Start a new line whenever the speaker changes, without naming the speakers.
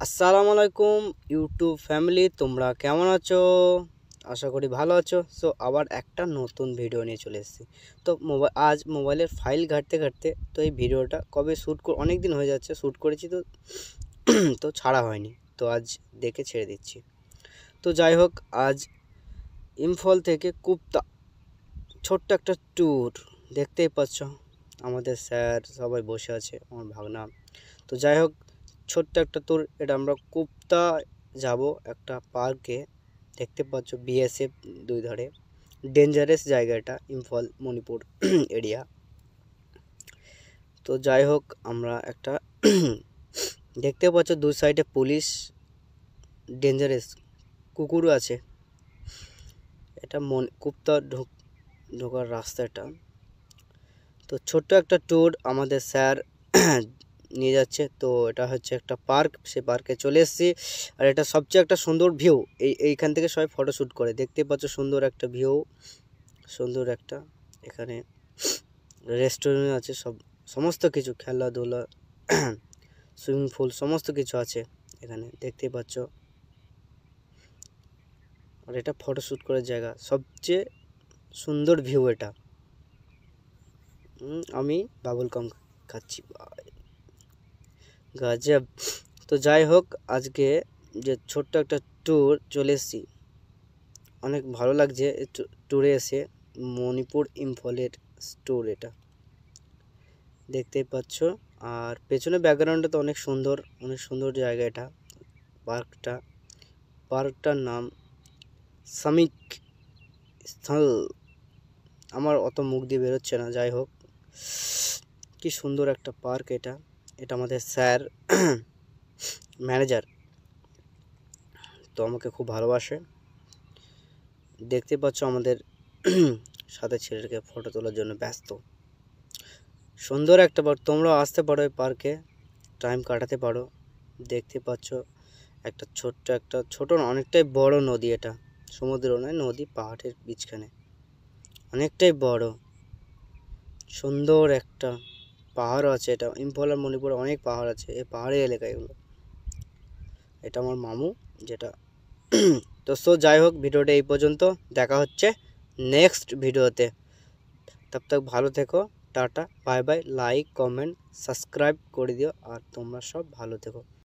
আসসালামু আলাইকুম YouTube family, তোমরা কেমন আছো? আশা করি ভালো আছো। সো আবার একটা নতুন ভিডিও নিয়ে চলে এসেছি। তো আজ মোবাইলের ফাইল ঘাঁটতে ঘাঁটতে তো এই ভিডিওটা কবে অনেক দিন হয়ে যাচ্ছে শ্যুট করেছি, তো তো ছাড়া হয়নি, তো আজ দেখে ছেড়ে দিচ্ছি। তো যাই হোক, আজ ইম্ফল থেকে কুপ্তা ছোট্ট একটা ট্যুর, দেখতেই পাচ্ছ আমাদের স্যার সবাই বসে আছে, আমার ভাগনা। তো যাই হোক, ছোট্ট একটা ট্যুর, এটা আমরা কুপ্তা যাব একটা পার্কে। দেখতে পাচ্ছ বিএসএফ দুই ধারে, ডেঞ্জারাস জায়গাটা, ইম্ফল মণিপুর এরিয়া। তো যাই হোক, আমরা একটা দেখতে পাচ্ছ দুই সাইডে পুলিশ, ডেঞ্জারাস কুকুরও আছে। এটা কুপ্তা ঢোকার রাস্তাটা। তো ছোট্ট একটা ট্যুর আমাদের স্যার নিয়ে যাচ্ছে। তো এটা হচ্ছে একটা পার্ক, সে পার্কে চলে এসেছি। আর এটা সবচেয়ে একটা সুন্দর ভিউ, এইখান থেকে সবাই ফটোশ্যুট করে। দেখতে পাচ্ছ সুন্দর একটা ভিউ, সুন্দর একটা এখানে রেস্টুরেন্ট আছে, সমস্ত কিছু, খেলাধুলা, সুইমিং পুল, সমস্ত কিছু আছে এখানে, দেখতে পাচ্ছ। আর এটা ফটোশ্যুট করার জায়গা, সবচেয়ে সুন্দর ভিউ এটা। আমি বাবুল কাম খাচ্ছি, গজব। তো যাই হোক, আজকে যে ছোট্ট একটা ট্যুর চলে এসেছি, অনেক ভালো লাগছে ট্যুরে এসে। মণিপুর ইম্ফলের ট্যুর এটা, দেখতেই পাচ্ছ। আর পেছনে ব্যাকগ্রাউন্ডটা তো অনেক সুন্দর, অনেক সুন্দর জায়গা এটা। পার্কটার নাম সামিক স্থল, আমার অত মুখ দিয়ে বেরোচ্ছে না। যাই হোক, কি সুন্দর একটা পার্ক এটা। এটা আমাদের স্যার ম্যানেজার, তো আমাকে খুব ভালোবাসে। দেখতে পাচ্ছ আমাদের সাথে ছেলেকে ফটো তোলার জন্য ব্যস্ত। সুন্দর একটা পার্ক, তোমরাও আসতে পারো এই পার্কে, টাইম কাটাতে পারো। দেখতে পাচ্ছ একটা ছোট না, অনেকটাই বড় নদী এটা, সমুদ্র নয়, নদী, পাহাড়ের বিচখানে, অনেকটাই বড়। সুন্দর একটা পাহাড় আছে এটা। ইম্ফল আর মণিপুরে অনেক পাহাড় আছে, এই পাহাড়ি এলাকায় এগুলো। এটা আমার মামু যেটা। তো যাই হোক, ভিডিওটা এই পর্যন্ত, দেখা হচ্ছে নেক্সট ভিডিওতে। তব তক ভালো থেকো, tata bye bye. Like comment subscribe করে দিও, আর তোমরা সব ভালো থেকো।